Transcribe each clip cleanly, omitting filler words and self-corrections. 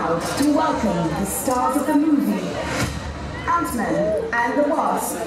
proud to welcome the stars of the movie, Ant-Man and the Wasp.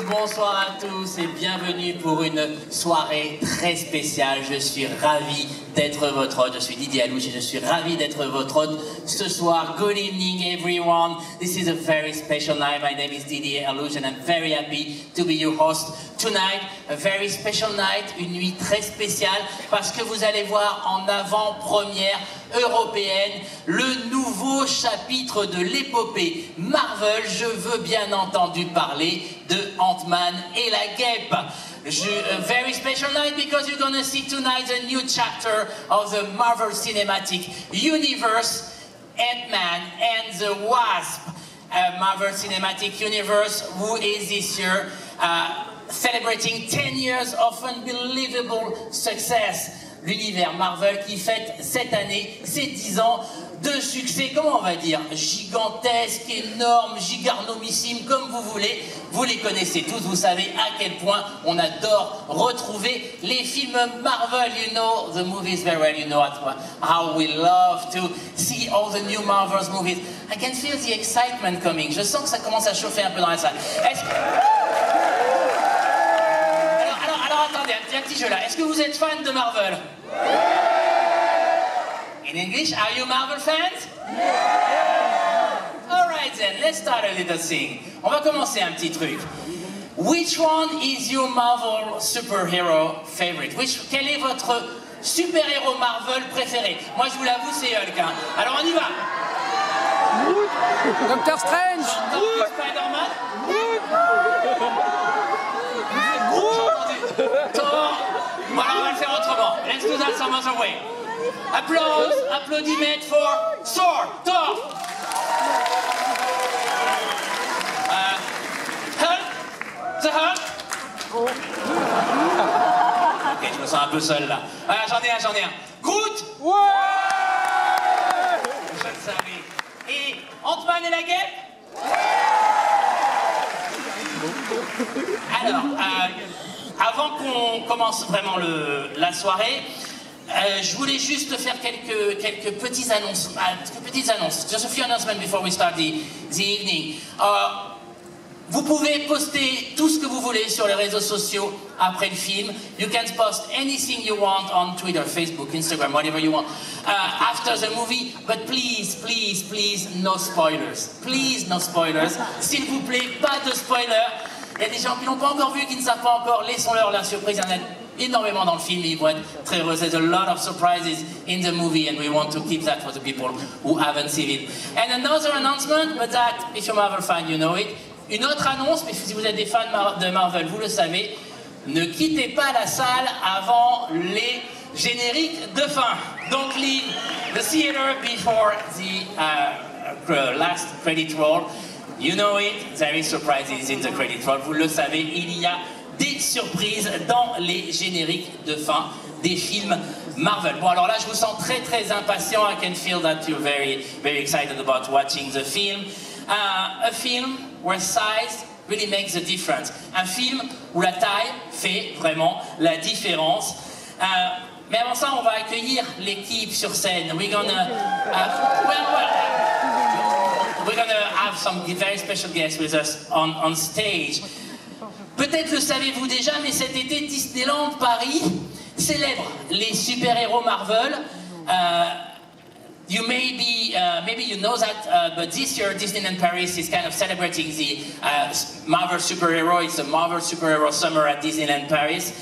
Bonsoir à tous et bienvenue pour une soirée très spéciale. Je suis ravi d'être votre hôte. Je suis Didier Alouche et je suis ravi d'être votre hôte ce soir. Good evening, everyone. This is a very special night. My name is Didier Alouche and I'm very happy to be your host tonight. A very special night, une nuit très spéciale parce que vous allez voir en avant-première européenne le nouveau chapitre de l'épopée Marvel. Je veux bien entendu parler de Ant-Man et la guêpe. A very special night because you're gonna see tonight a new chapter of the Marvel Cinematic Universe, Ant-Man and the Wasp. Marvel Cinematic Universe, who is this year celebrating 10 years of unbelievable success. L'univers Marvel qui fête cette année ses 10 ans de succès, comment on va dire, gigantesque, énorme, gigarnomissime, comme vous voulez. Vous les connaissez tous, vous savez à quel point on adore retrouver les films Marvel. You know the movies very well, you know how we love to see all the new Marvel's movies. I can feel the excitement coming. Je sens que ça commence à chauffer un peu dans la salle. Alors attendez, un petit jeu là. Est-ce que vous êtes fan de Marvel? In English, are you Marvel fans? Alright then, let's start a little thing. On va commencer un petit truc. Which one is your Marvel superhero favorite? Quel est votre super-héros Marvel préféré? Moi je vous l'avoue, c'est Hulk. Hein. Alors on y va. Doctor Strange. Spider-Man. Thor. Voilà, on va le faire autrement. Let's do that some other way. Applause, applaudiments for Thor. Hulk, the Hulk. Ok, je me sens un peu seul là. J'en ai un. Groot. Ouais. Je le savais. Et Ant-Man et la guêpe. Alors, avant qu'on commence vraiment la soirée, je voulais juste faire quelques petites annonces. Just a few announcements before we start the evening. Vous pouvez poster tout ce que vous voulez sur les réseaux sociaux après le film. You can post anything you want on Twitter, Facebook, Instagram, whatever you want after the movie. But please, no spoilers. Please, no spoilers. S'il vous plaît, pas de spoilers. Il y a des gens qui n'ont pas encore vu, qui ne savent pas encore. Laissons-leur la surprise. Il y en a énormément dans le film et ils vont être très heureux. There's a lot of surprises in the movie and we want to keep that for the people who haven't seen it. And another announcement, but that, if you're a Marvel fan, you know it. Une autre annonce, mais si vous êtes des fans de Marvel, vous le savez, ne quittez pas la salle avant les génériques de fin. Don't leave the theater before the last credit roll. You know it, there is surprises in the credit roll. Vous le savez, il y a des surprises dans les génériques de fin des films Marvel. Bon, alors là, je vous sens très impatient. I can feel that you're very excited about watching the film. A film where size really makes a difference. Un film où la taille fait vraiment la différence. Mais avant ça, on va accueillir l'équipe sur scène. We're gonna have some very special guests with us on stage. Peut-être le savez-vous déjà, mais cet été, Disneyland Paris célèbre les super-héros Marvel. Maybe you know that, but this year Disneyland Paris is kind of celebrating the Marvel superhero. It's a Marvel superhero summer at Disneyland Paris.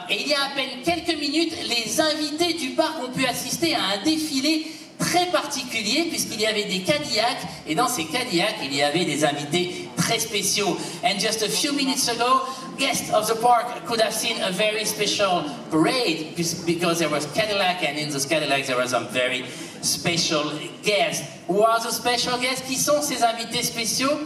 Et il y a à peine quelques minutes, les invités du parc ont pu assister à un défilé très particulier puisqu'il y avait des Cadillacs et dans ces Cadillacs il y avait des invités très spéciaux. And just a few minutes ago, guests of the park could have seen a very special parade because there was Cadillac and in those Cadillacs there were some very special guests. Who are the special guests? Qui sont ces invités spéciaux?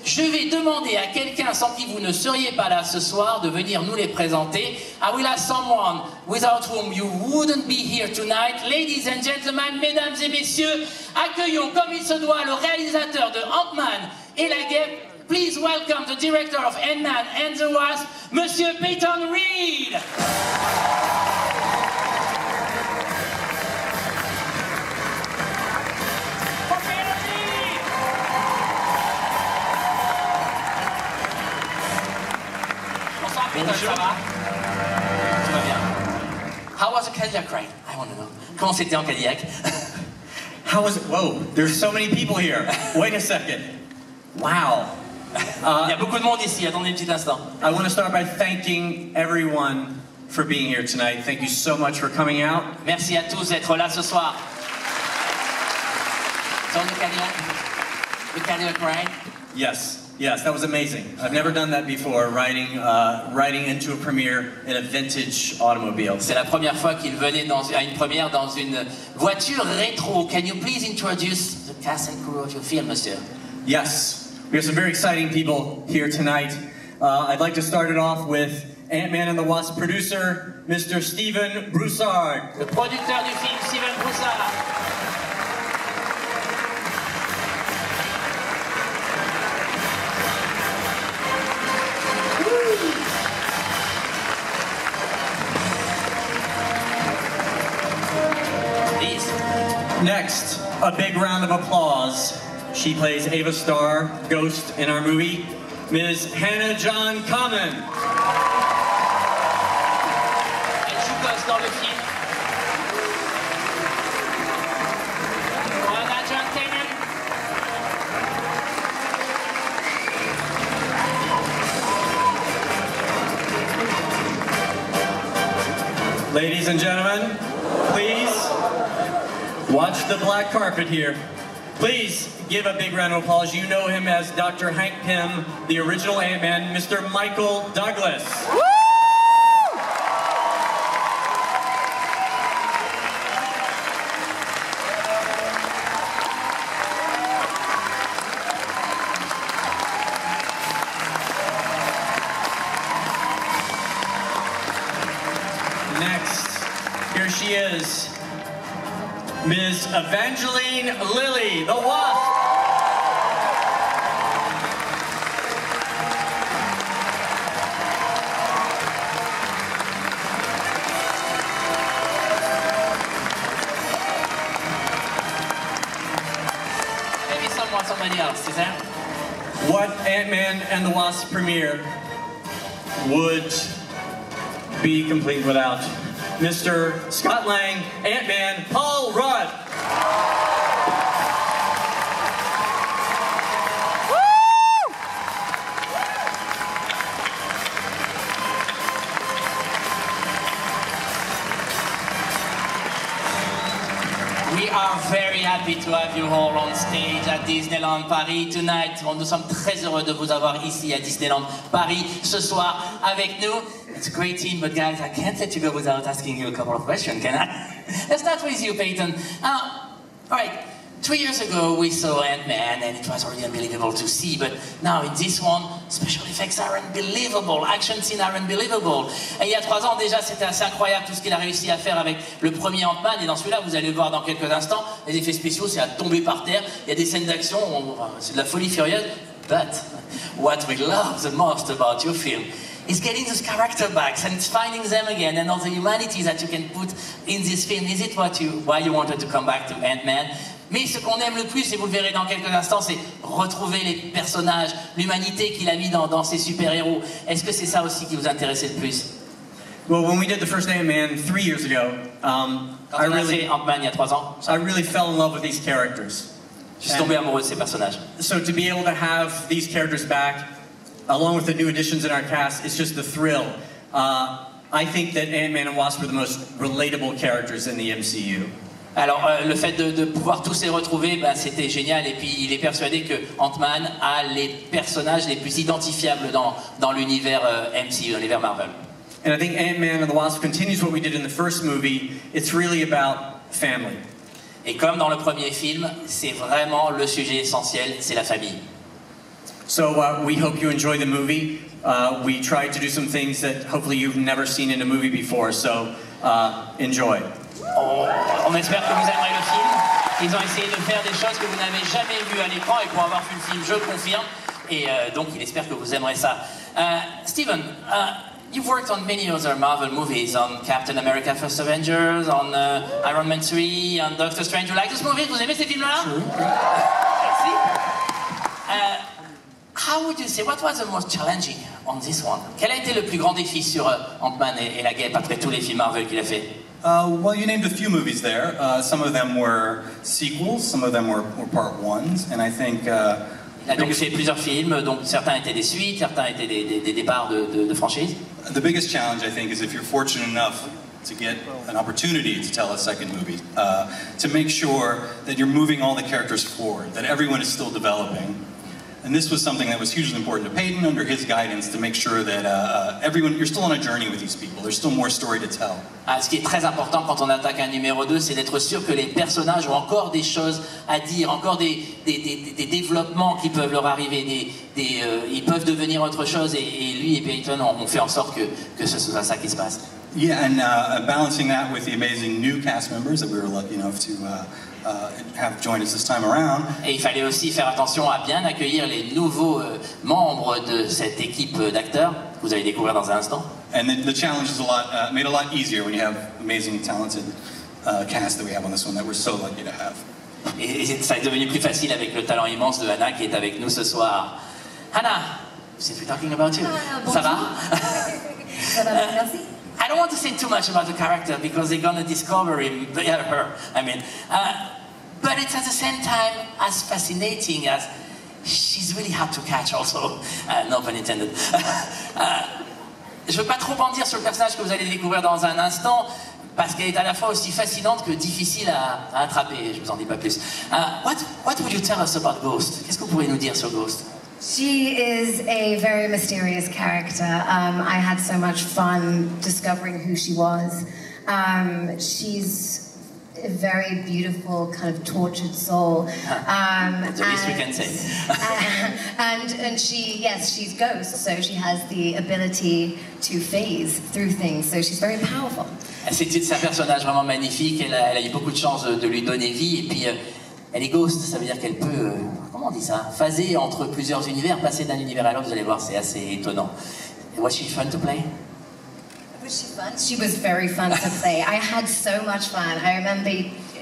Je vais demander à quelqu'un sans qui vous ne seriez pas là ce soir de venir nous les présenter. I will ask someone without whom you wouldn't be here tonight. Ladies and gentlemen, mesdames et messieurs, accueillons comme il se doit le réalisateur de Ant-Man et la guêpe. Please welcome the director of Ant-Man and the Wasp, Monsieur Peyton Reed. Bonjour. Ça va? Tout va bien. How was the Cadillac ride? I want to know. Comment c'était en Cadillac? How was it? Whoa, there's so many people here. Wait a second. Wow. Il y a beaucoup de monde ici, attendez un petit instant. I want to start by thanking everyone for being here tonight. Thank you so much for coming out. Merci à tous d'être là ce soir. So the Cadillac ride? Yes, that was amazing. I've never done that before, riding into a premiere in a vintage automobile. C'est la première fois qu'il venait à une première dans une voiture rétro. Can you please introduce the cast and crew of your film, monsieur? Yes, we have some very exciting people here tonight. I'd like to start it off with Ant-Man and the Wasp producer, Mr. Steven Broussard. Le producteur du film, Steven Broussard. Next, a big round of applause. She plays Ava Starr, Ghost, in our movie, Ms. Hannah John Kamen. Elle joue Ghost dans le film. Hannah John Kamen. Ladies and gentlemen, please watch the black carpet here. Please give a big round of applause. You know him as Dr. Hank Pym, the original Ant-Man, Mr. Michael Douglas. Woo! Next, here she is. Ms. Evangeline Lilly, the Wasp. Maybe somebody else, is that? What Ant-Man and the Wasp premiere would be complete without Mr. Scott Lang, Ant-Man, Paul Rudd. We are very happy to have you all on stage at Disneyland Paris tonight. Nous sommes très heureux de vous avoir ici à Disneyland Paris ce soir avec nous. It's a great team, but guys, I can't let you go without asking you a couple of questions, can I? Let's start with you, Peyton. All right, 3 years ago we saw Ant-Man and it was already unbelievable to see, but now in this one, special effects are unbelievable, action scenes are unbelievable. Et il y a 3 ans déjà, c'était assez incroyable tout ce qu'il a réussi à faire avec le premier Ant-Man, et dans celui-là, vous allez le voir dans quelques instants, les effets spéciaux, c'est à tomber par terre, il y a des scènes d'action, c'est de la folie furieuse, but what we love the most about your film is getting those character backs and finding them again and all the humanity that you can put in this film. Is it why you wanted to come back to Ant-Man? Mais ce qu'on aime le plus, et vous le verrez dans quelques instants, c'est retrouver les personnages, l'humanité qu'il a mis dans ses super-héros. Est-ce que c'est ça aussi qui vous intéressait le plus? Well, when we did the first Ant-Man 3 years ago, Quand on a fait Ant-Man il y a 3 ans, I really fell in love with these characters. je suis tombé amoureux de ces personnages. So to be able to have these characters back, along with the new additions in our cast, it's just a thrill. I think that Ant-Man and Wasp are the most relatable characters in the MCU. Alors, le fait de pouvoir tous les retrouver, ben, c'était génial. Et puis, il est persuadé que Ant-Man a les personnages les plus identifiables dans l'univers MCU, l'univers Marvel. And I think Ant-Man and the Wasp continues what we did in the first movie. It's really about family. Et comme dans le premier film, c'est vraiment le sujet essentiel, c'est la famille. So we hope you enjoy the movie. We tried to do some things that hopefully you've never seen in a movie before, so enjoy. On espère que vous aimerez le film. Ils ont essayé de faire des choses que vous n'avez jamais vues à l'écran, et pour avoir vu le film, je confirme. Et donc, il espère que vous aimerez ça. Steven, you've worked on many other Marvel movies, on Captain America First Avengers, on Iron Man 3, on Doctor Strange. You like this movie? Vous aimez ces films-là? Merci. How would you say, what was the most challenging on this one? Quel a été le plus grand défi sur Ant-Man et la guêpe après tous les films Marvel qu'il a fait? Well, you named a few movies there. Some of them were sequels, some of them were part ones, and I think... Il a donc fait plusieurs films, donc certains étaient des suites, certains étaient des départs de franchises. The biggest challenge, I think, is if you're fortunate enough to get an opportunity to tell a second movie, to make sure that you're moving all the characters forward, that everyone is still developing. And this was something that was hugely important to Peyton under his guidance to make sure that everyone, you're still on a journey with these people. There's still more story to tell. Ce qui est très important quand on attaque un numéro 2, c'est d'être sûr que les personnages ont encore des choses à dire, encore des développements qui peuvent leur arriver, ils peuvent devenir autre chose, et lui et Peyton ont fait en sorte que ce soit ça qui se passe. Yeah, and balancing that with the amazing new cast members that we were lucky enough to have joined us this time around. Et il fallait aussi faire attention à bien accueillir les nouveaux membres de cette équipe d'acteurs que vous allez découvrir dans un instant. And the challenge is made a lot easier when you have amazing, talented cast that we have on this one that we're so lucky to have. Et ça est devenu plus facile avec le talent immense de Hannah qui est avec nous ce soir. Hannah, since we're talking about you, ça va? Ça va, merci. I don't want to say too much about the character because they're going to discover him, her, I mean. But it's at the same time as fascinating as she's really hard to catch also. No pun intended. Je ne veux pas trop en dire sur le personnage que vous allez découvrir dans un instant parce qu'elle est à la fois aussi fascinante que difficile à attraper. Je ne vous en dis pas plus. What would you tell us about Ghost? Qu'est-ce que vous pourriez nous dire sur Ghost? She is a very mysterious character. I had so much fun discovering who she was. She's a very beautiful, kind of tortured soul. That's the least we can say. and she's Ghost, so she has the ability to phase through things, so she's very powerful. C'est un personnage vraiment magnifique, elle a eu beaucoup de chance de lui donner vie, et puis elle est Ghost, ça veut dire qu'elle peut, comment on dit ça, phaser entre plusieurs univers, passer d'un univers à l'autre, vous allez voir, c'est assez étonnant. Was she fun to play? Was she fun? She was very fun to play. I had so much fun. I remember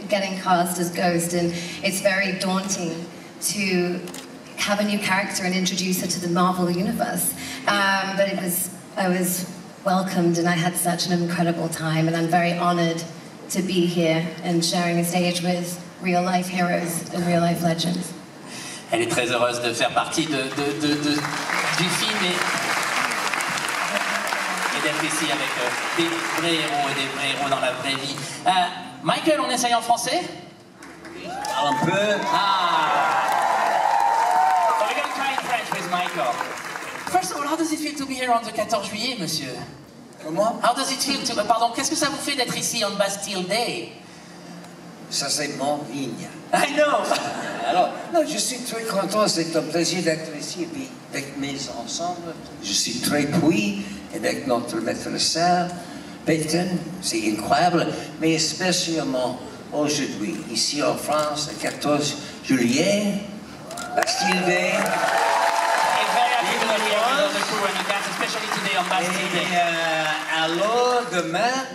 getting cast as Ghost, and it's very daunting to have a new character and introduce her to the Marvel universe. But I was welcomed, and I had such an incredible time, and I'm very honored to be here and sharing a stage with real-life heroes and real-life legends. Elle est très heureuse de faire partie du film et d'être ici avec des vrais héros et des vrais héros dans la vraie vie. Michael, on essaye en français? Un peu. So we're going to try in French with Michael. First of all, how does it feel to be here on the 14 juillet, monsieur? Comment? How does it feel to... Pardon, qu'est-ce que ça vous fait d'être ici on Bastille Day? Ça, c'est mon ligne. I know. Alors, non, je suis très content, c'est un plaisir d'être ici et puis avec mes ensembles. Je suis très pris avec notre maître de scène, Peyton, c'est incroyable, mais spécialement aujourd'hui, ici en France, le 14 juillet, Bastille Day. Alors, demain,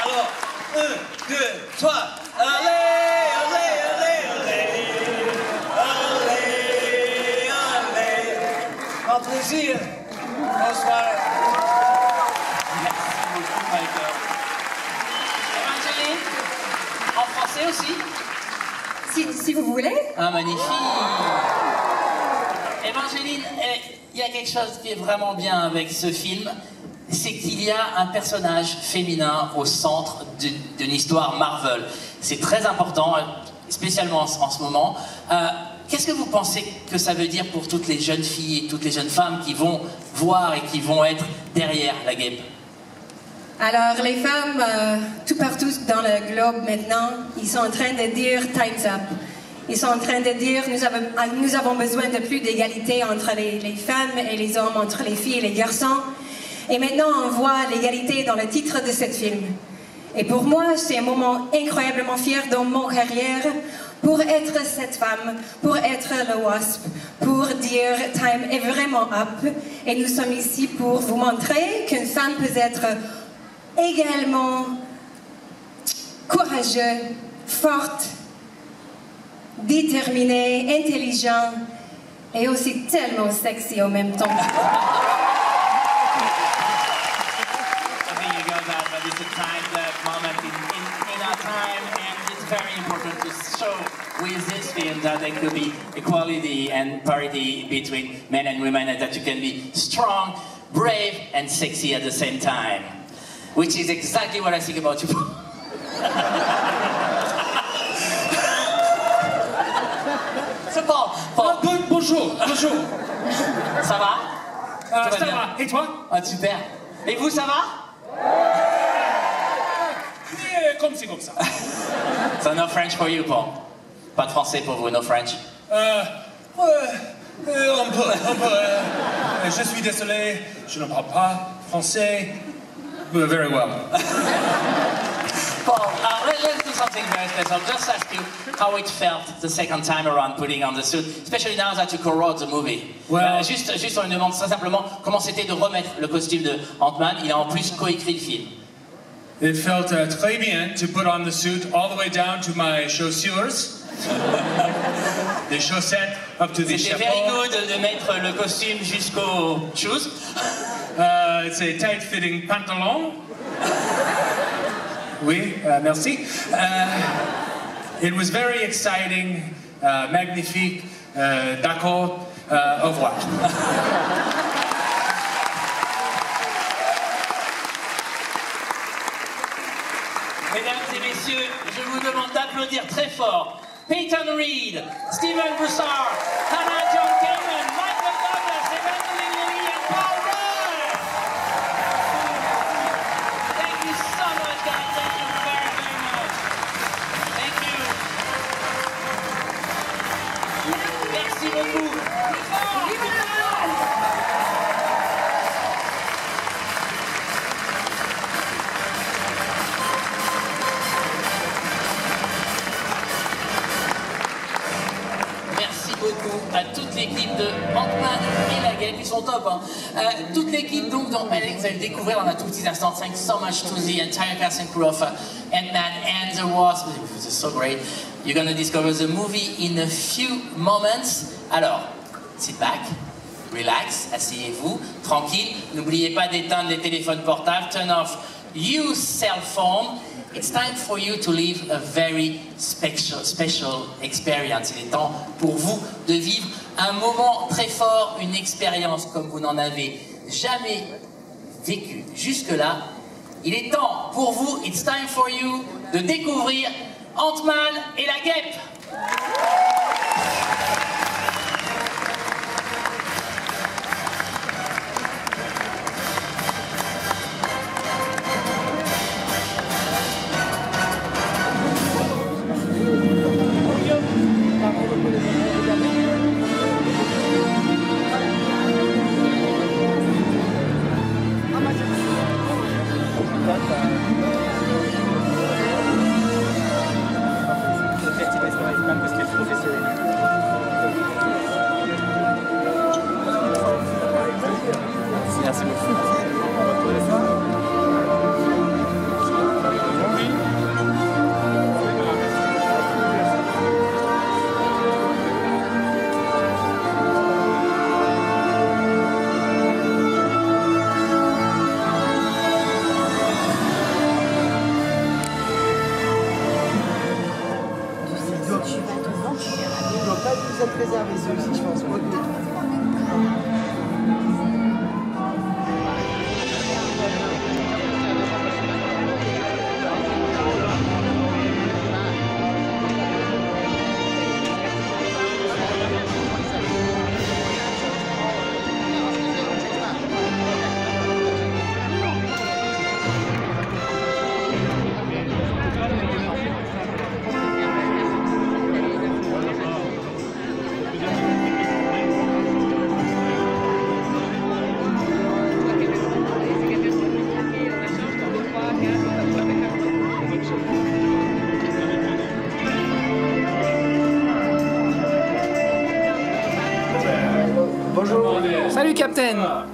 alors, 1, 2, 3, allez, allez, allez, allez, allez, allez, un plaisir, bonsoir. Merci beaucoup, Michael. Evangeline, en français aussi? Si vous voulez. Ah, magnifique. Evangeline, il y a quelque chose qui est vraiment bien avec ce film, c'est qu'il y a un personnage féminin au centre d'une histoire Marvel. C'est très important, spécialement en ce moment. Qu'est-ce que vous pensez que ça veut dire pour toutes les jeunes filles et toutes les jeunes femmes qui vont voir et qui vont être derrière la guêpe? Alors, les femmes, tout partout dans le globe maintenant, ils sont en train de dire « time's up ». Ils sont en train de dire « nous avons besoin de plus d'égalité entre les femmes et les hommes, entre les filles et les garçons ». Et maintenant, on voit l'égalité dans le titre de ce film. Et pour moi, c'est un moment incroyablement fier dans mon carrière pour être cette femme, pour être le Wasp, pour dire « time est vraiment up ». Et nous sommes ici pour vous montrer qu'une femme peut être également courageux, forte, déterminée, intelligente et aussi tellement sexy en même temps. very important to show with this film that there could be equality and parity between men and women, and that you can be strong, brave, and sexy at the same time. Which is exactly what I think about you. C'est Paul. Bonjour. Ça va? Ça va. Et toi? Ah, super. Et vous, ça va? Comme c'est comme ça. So no French for you, Paul. Pas de français pour vous, no French. Un peu. Je suis désolé, je ne parle pas français. Very well. Paul, let's do something very special. Just ask you how it felt the second time around putting on the suit, especially now that you co-wrote the movie. Well, juste on me demande très simplement comment c'était de remettre le costume de Ant-Man. Il a en plus coécrit le film. It felt très bien to put on the suit all the way down to my chaussures. Des chaussettes up to the chapeau. C'était very good de mettre le costume jusqu'aux shoes. It's a tight-fitting pantalon. Oui, merci. It was very exciting, magnifique, d'accord, au revoir. Mesdames et messieurs, je vous demande d'applaudir très fort Peyton Reed, Steven Broussard, Hannah John Kamen, Michael Douglas, Evangeline Lilly, and Paul Rudd. Thank you so much, guys. Thank you very, very much. Thank you. Merci beaucoup. À toute l'équipe de Ant-Man et la Guêpe, ils sont top. Hein. Toute l'équipe donc d'Ant-Man, vous allez le découvrir dans un tout petit instant. Thanks so much to the entire cast and crew of Ant-Man and the Wasp. This is so great. You're going to discover the movie in a few moments. Alors, sit back, relax, asseyez-vous, tranquille. N'oubliez pas d'éteindre les téléphones portables. Turn off your cell phone. It's time for you to live a very special experience. Il est temps pour vous de vivre un moment très fort, une expérience comme vous n'en avez jamais vécu jusque-là. Il est temps pour vous, it's time for you, de découvrir Ant-Man et la Guêpe. Salut Captain.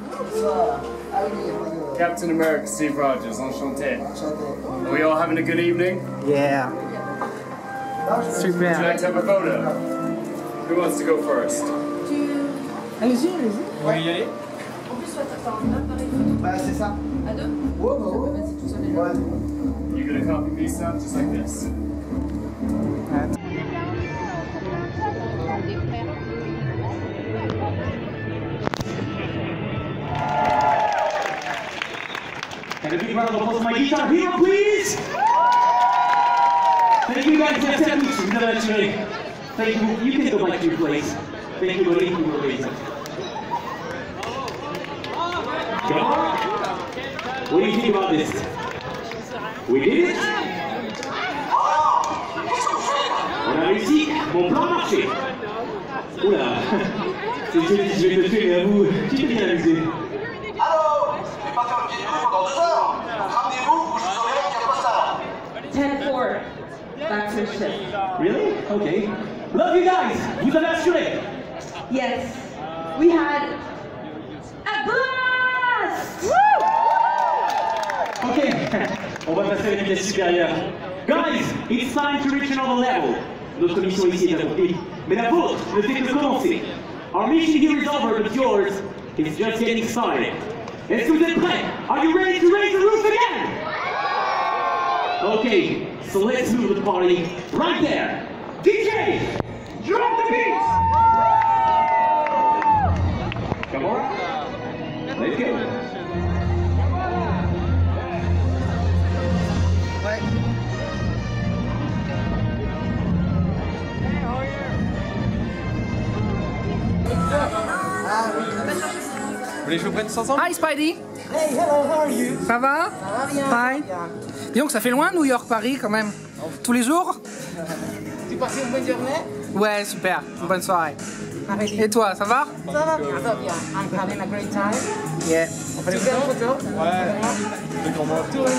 Captain America, Steve Rogers, enchanté. Are we all having a good evening? Yeah. Would you like to have a photo? Who wants to go first? Allez-y, allez-y. Vous voulez y aller? Bah c'est ça. À deux? Ouais, bah ouais. You're gonna copy me, Sam, just like this. And a big round of applause for my guitar hero, please! Thank you guys, merci à tous, vous avez assuré. Thank you, you can go back to your place. Thank you, buddy, you were amazing. Gabor, what do you think about this? We did it? On a réussi, mon plan a marché. Oula, c'est joli, je vais te tuer, mais à vous, tu t'es bien amusé. Allô, je vais pas faire le pied de nuit pendant 2 heures. Ramenez-vous ou je vous enverrai un carte postale. 10-4. Back to shift. Really? Okay. Love you guys! Vous avez assuré! Yes. We had a blast! Woo! Okay, on va passer à la vitesse supérieure. Guys, it's time to reach another level. Notre mission ici est accomplie, mais la vôtre ne fait que commencer. Our mission here is over, but yours is just getting started. Est-ce que vous êtes prêts? Are you ready to raise the roof again? Okay, so let's move the party right there. DJ, drop the beat! Come on, let's go. Vous voulez que je vous prenne 500? Hi Spidey. Hey, hello, how are you? Ça va? Ça va bien. Hi. Dis donc, ça fait loin New York, Paris quand même. Tous les jours? Tu passes une bonne journée? Ouais, super. Une bonne soirée. Arrêtez. Et toi, ça va? Ça va bien, ça va bien. I'm having a great time. Yeah. On fait une photo? Ouais. C'est comment? Tout le monde?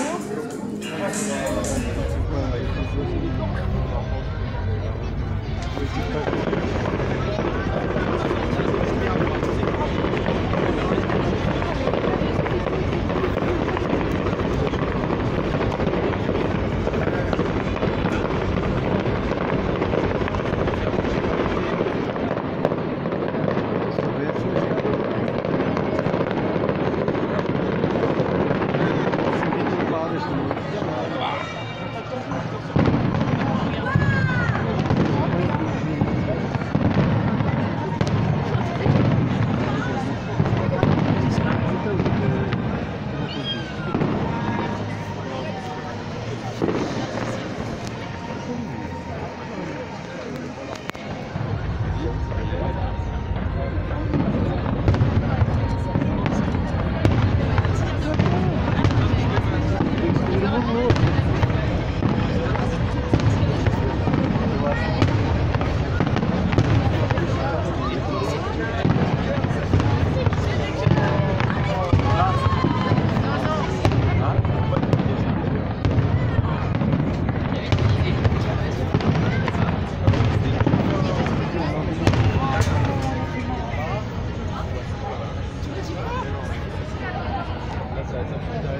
Ça